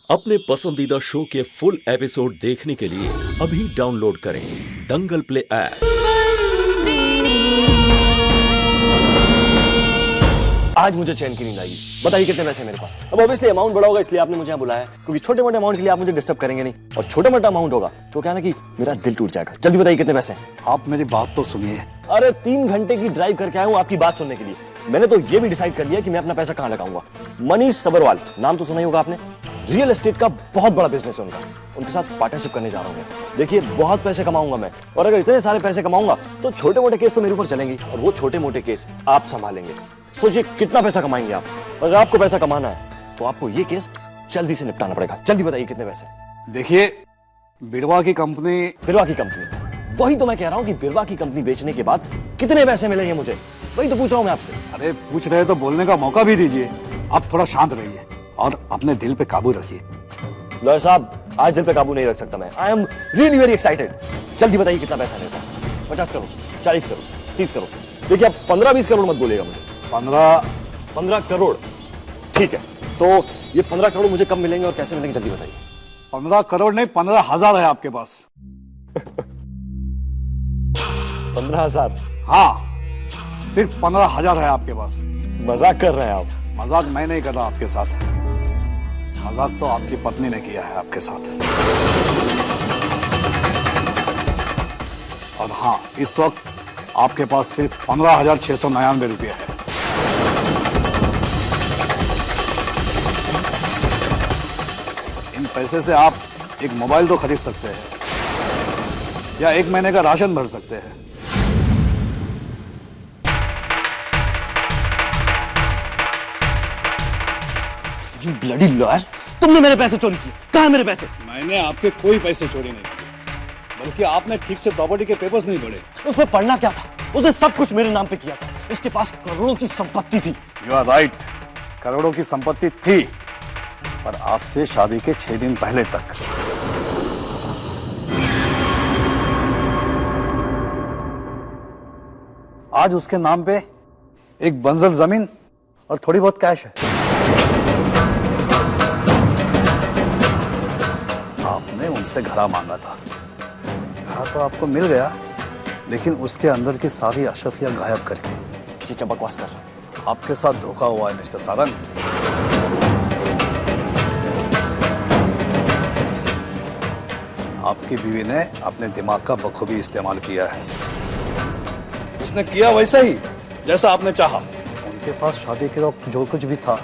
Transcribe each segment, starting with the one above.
अपने पसंदीदा शो के फुल एपिसोड देखने के लिए अभी डाउनलोड करें दंगल प्ले ऐप। आज मुझे चैन की नींद आई। बताइए कितने पैसे मेरे पास। अब ऑब्वियसली अमाउंट बड़ा होगा इसलिए आपने मुझे यहाँ बुलाया, क्योंकि छोटे मोटे अमाउंट के लिए आप मुझे डिस्टर्ब करेंगे नहीं, और छोटा मोटा अमाउंट होगा तो क्या ना कि मेरा दिल टूट जाएगा। जल्दी बताइए कितने पैसे हैं। आप मेरी बात तो सुनिए। अरे 3 घंटे की ड्राइव करके आया हूँ आपकी बात सुनने के लिए। मैंने तो ये भी डिसाइड कर लिया कि मैं अपना पैसा कहाँ लगाऊंगा। मनीष सबरवाल, नाम तो सुना ही होगा आपने। रियल एस्टेट का बहुत बड़ा बिजनेस है उनका, उनके साथ पार्टनरशिप करने जा रहा हूँ। देखिए बहुत पैसे कमाऊंगा मैं, और अगर इतने सारे पैसे कमाऊंगा तो छोटे मोटे केस तो मेरे ऊपर चलेंगे, और वो छोटे मोटे केस आप संभालेंगे। सोचिए कितना पैसा कमाएंगे आप। अगर आपको पैसा कमाना है तो आपको ये केस जल्दी से निपटाना पड़ेगा। जल्दी बताइए कितने पैसे। देखिए, बिरवा की कंपनी, वही तो मैं कह रहा हूँ कि बिरवा की कंपनी बेचने के बाद कितने पैसे मिलेंगे मुझे, वही तो पूछ रहा हूँ मैं आपसे। अरे पूछ रहे तो बोलने का मौका भी दीजिए। आप थोड़ा शांत रहिए और अपने दिल पे काबू रखिए। लॉयर साहब, आज दिल पे काबू नहीं रख सकता मैं। I am really very excited. जल्दी बताइए कितना पैसा है मेरे पास। 50 करोड़, 40 करोड़, 30 करोड़। देखिए आप 15-20 करोड़ मत बोलेगा मुझे। 15 करोड़, ठीक है। तो ये 15 करोड़ मुझे कब मिलेंगे और कैसे मिलेंगे, जल्दी बताइए। 15 करोड़ नहीं, 15,000 है आपके पास। 15,000? हाँ, सिर्फ 15,000 है आपके पास। मजाक कर रहे हैं आप। मजाक मैं नहीं कर रहा आपके साथ, मजाक तो आपकी पत्नी ने किया है आपके साथ। और हाँ, इस वक्त आपके पास सिर्फ 15,699 रुपये है। इन पैसे से आप एक मोबाइल तो खरीद सकते हैं या 1 महीने का राशन भर सकते हैं। You bloody liar! तुमने मेरे पैसे चोरी किए। कहाँ है मेरे पैसे? मैंने आपके कोई पैसे चोरी नहीं किए, बल्कि आपने ठीक से प्रॉपर्टी के पेपर्स नहीं पढ़े। उसमें पढ़ना क्या था? उसने सब कुछ मेरे नाम पे किया था। उसके पास करोड़ों की संपत्ति थी। You are right, करोड़ों की संपत्ति थी, पर आपसे शादी के 6 दिन पहले तक। आज उसके नाम पे एक बंजर जमीन और थोड़ी बहुत कैश है। आपने उनसे घड़ा मांगा था, घड़ा तो आपको मिल गया, लेकिन उसके अंदर की सारी अशरफियां गायब करके। ये क्या बकवास कर रहा है? आपके साथ धोखा हुआ है मिस्टर सारंग। आपकी बीवी ने अपने दिमाग का बखूबी इस्तेमाल किया है। उसने किया वैसा ही जैसा आपने चाहा। उनके पास शादी के वक्त जो कुछ भी था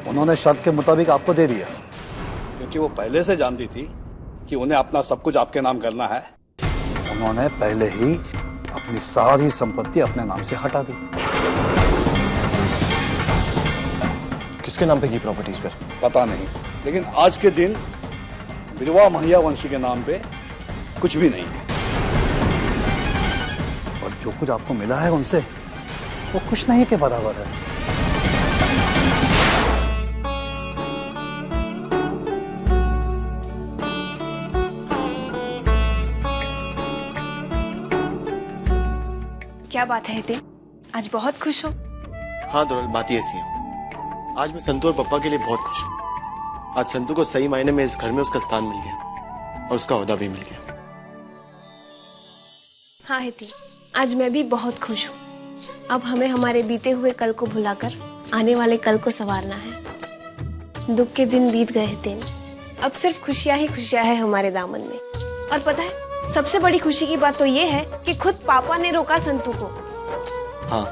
उन्होंने शर्त के मुताबिक आपको दे दिया, क्योंकि वो पहले से जानती थी कि उन्हें अपना सब कुछ आपके नाम करना है। उन्होंने पहले ही अपनी सारी संपत्ति अपने नाम से हटा दी। किसके नाम पे की प्रॉपर्टीज पर? पता नहीं, लेकिन आज के दिन बिरवा महिया वंशी के नाम पे कुछ भी नहीं है, और जो कुछ आपको मिला है उनसे वो कुछ नहीं के बराबर है। क्या बात है हितेन, आज बहुत खुश हो? हाँ दुर्ल, बात ही ऐसी है। आज मैं संतू और पप्पा के लिए बहुत खुश हूँ। आज संतू को सही मायने में इस घर में उसका स्थान मिल गया और उसका ओहदा भी मिल गया। हाँ हितेन, आज मैं भी बहुत खुश हूँ। अब हमें हमारे बीते हुए कल को भुलाकर आने वाले कल को संवारना है। दुख के दिन बीत गए हितेन, अब सिर्फ खुशियाँ ही खुशियाँ है हमारे दामन में। और पता है, सबसे बड़ी खुशी की बात तो ये है कि खुद पापा ने रोका संतू को। हाँ,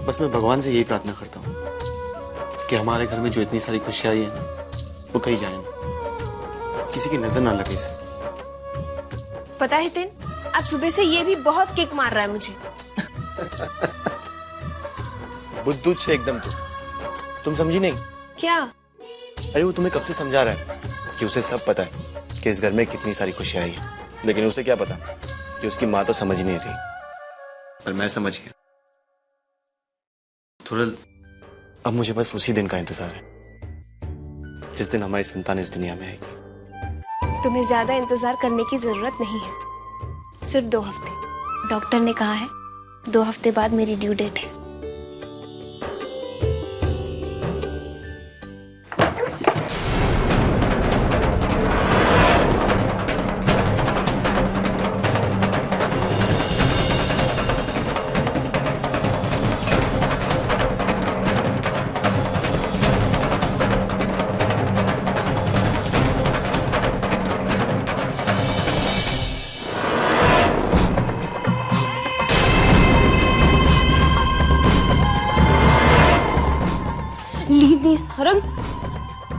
बस मैं भगवान से यही प्रार्थना करता हूँ कि हमारे घर में जो इतनी सारी खुशियाँ आई है ना, वो कहीं जाए ना, किसी की नजर ना लगे इसे। पता है हितेन, अब सुबह से ये भी बहुत किक मार रहा है मुझे। बुद्धू छे एकदम तुम समझी नहीं क्या? अरे वो तुम्हें कब से समझा रहा है कि उसे सब पता है कि इस घर में कितनी सारी खुशियाँ आई है, लेकिन उसे क्या पता कि उसकी माँ तो समझ नहीं रही, पर मैं समझ गया। थोड़ा अब मुझे बस उसी दिन का इंतजार है जिस दिन हमारी संतान इस दुनिया में आएगी। तुम्हें ज्यादा इंतजार करने की जरूरत नहीं है, सिर्फ 2 हफ्ते। डॉक्टर ने कहा है 2 हफ्ते बाद मेरी ड्यू डेट है।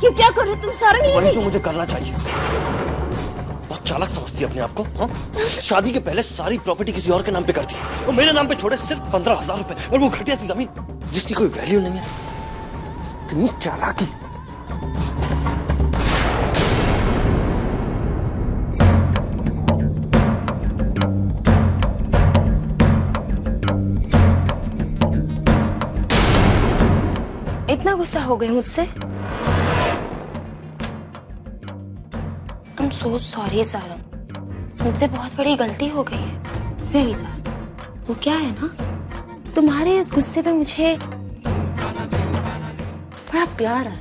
ये क्या कर रहे हो तुम सारंग? ये वही नहीं। जो मुझे करना चाहिए। बहुत चालाक समझती है अपने आप को, हाँ? शादी के पहले सारी प्रॉपर्टी किसी और के नाम पे कर दी और मेरे नाम पे छोड़े सिर्फ 15,000 रुपए, और वो घटिया सी जमीन जिसकी कोई वैल्यू नहीं है। इतनी चालाकी। इतना गुस्सा हो गए मुझसे? I'm so sorry सारंग, मुझसे बहुत बड़ी गलती हो गई है। Really सारंग, वो क्या है ना, तुम्हारे इस गुस्से पे मुझे बड़ा प्यार आ रहा है।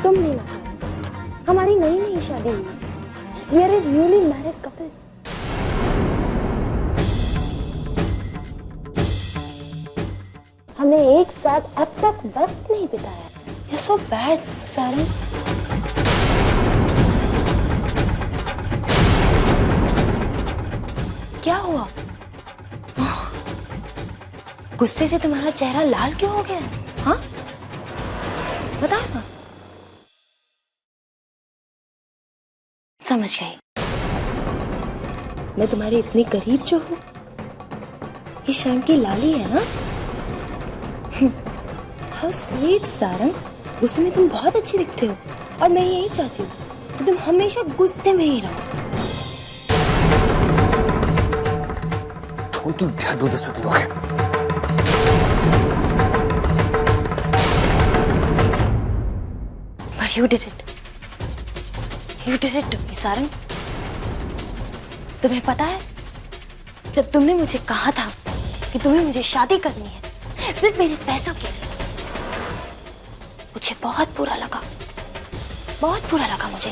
तुम नहीं ना सारंग, हमारी नई नई शादी हुई है। We are a newly married couple. हमने एक साथ अब तक वक्त नहीं बिताया। You're so bad, Sarang. क्या हुआ? गुस्से से तुम्हारा चेहरा लाल क्यों हो गया है? हाँ, बताओ ना। समझ गई, मैं तुम्हारे इतनी करीब जो हूँ, ये शर्म की लाली है ना? How sweet सारंग, गुस्से में तुम बहुत अच्छी दिखते हो और मैं यही चाहती हूँ कि तुम हमेशा गुस्से में ही रहो। Don't you dare do this with me, okay? But you did it. You did it to me, Sarang. तुम्हें पता है, जब तुमने मुझे कहा था कि तुम्हें मुझे शादी करनी है सिर्फ मेरे पैसों के लिए, मुझे बहुत बुरा लगा, बहुत बुरा लगा मुझे।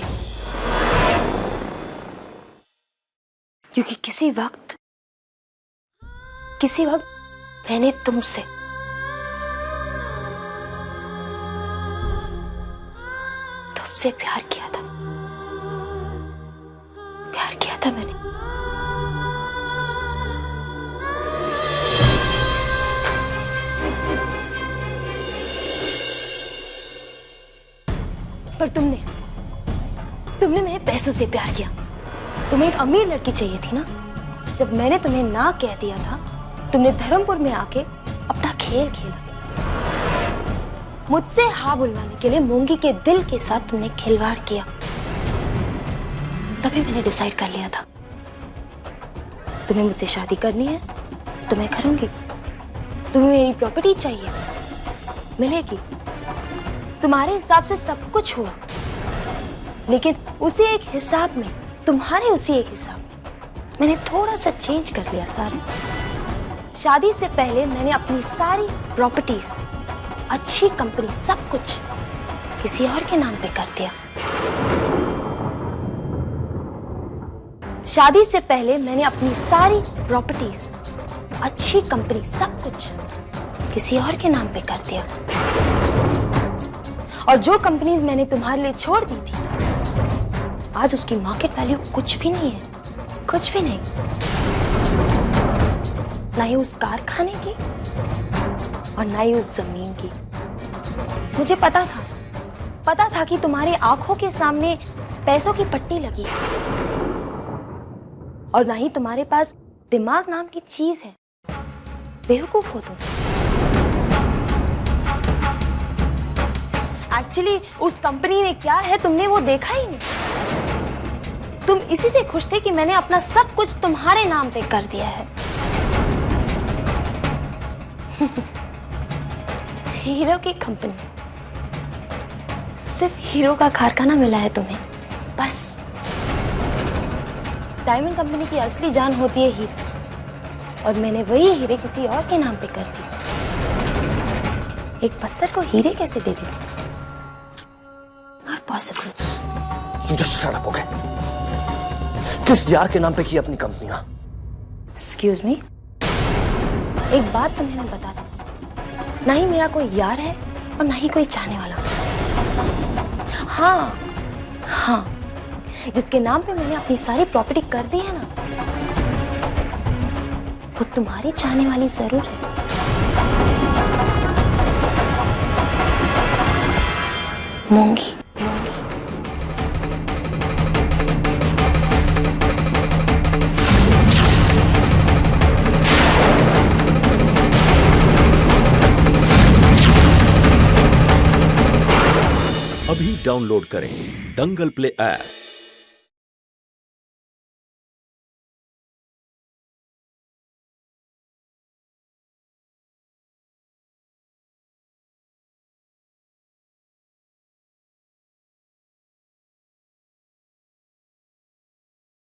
क्योंकि किसी वक्त मैंने तुमसे प्यार किया था, मैंने। पर तुमने मेरे पैसों से प्यार किया। तुम्हें एक अमीर लड़की चाहिए थी ना? जब मैंने तुम्हें ना कह दिया था, तुमने धर्मपुर में आके अपना खेल खेला। मुझसे हाँ बुलवाने के लिए मूंगी के दिल के साथ तुमने खिलवाड़ किया। तभी मैंने डिसाइड कर लिया था, तुम्हें मुझसे शादी करनी है तो मैं करूंगी। तुम्हें मेरी प्रॉपर्टी चाहिए, मिलेगी। तुम्हारे हिसाब से सब कुछ हुआ, लेकिन उसी एक हिसाब में, तुम्हारे उसी एक हिसाब में मैंने थोड़ा सा चेंज कर लिया सारंग। शादी से पहले मैंने अपनी सारी प्रॉपर्टीज, अच्छी कंपनी, सब कुछ किसी और के नाम पे कर दिया। शादी से पहले मैंने अपनी सारी प्रॉपर्टीज, अच्छी कंपनी, सब कुछ किसी और के नाम पे कर दिया। और जो कंपनीज मैंने तुम्हारे लिए छोड़ दी थी, आज उसकी मार्केट वैल्यू कुछ भी नहीं है, कुछ भी नहीं। ना ही उस कारखाने की और ना ही उस जमीन की। मुझे पता था कि तुम्हारी आंखों के सामने पैसों की पट्टी लगी है और ना ही तुम्हारे पास दिमाग नाम की चीज है। बेवकूफ हो तुम। एक्चुअली उस कंपनी में क्या है तुमने वो देखा ही नहीं। तुम इसी से खुश थे कि मैंने अपना सब कुछ तुम्हारे नाम पे कर दिया है। हीरो की कंपनी, सिर्फ हीरो का कारखाना मिला है तुम्हें, बस। डायमंड कंपनी की असली जान होती है हीरे, और मैंने वही हीरे किसी और के नाम पे कर दी। एक पत्थर को हीरे कैसे दे देती? Not possible. You just shut up, okay? किस यार के नाम पे की अपनी कंपनियां? Excuse me? एक बात तुम्हें मैं बता दूं, ना ही मेरा कोई यार है और ना ही कोई चाहने वाला। हाँ, जिसके नाम पे मैंने अपनी सारी प्रॉपर्टी कर दी है ना, वो तुम्हारी चाहने वाली जरूर है। मूंगी। अभी डाउनलोड करें दंगल प्ले ऐप।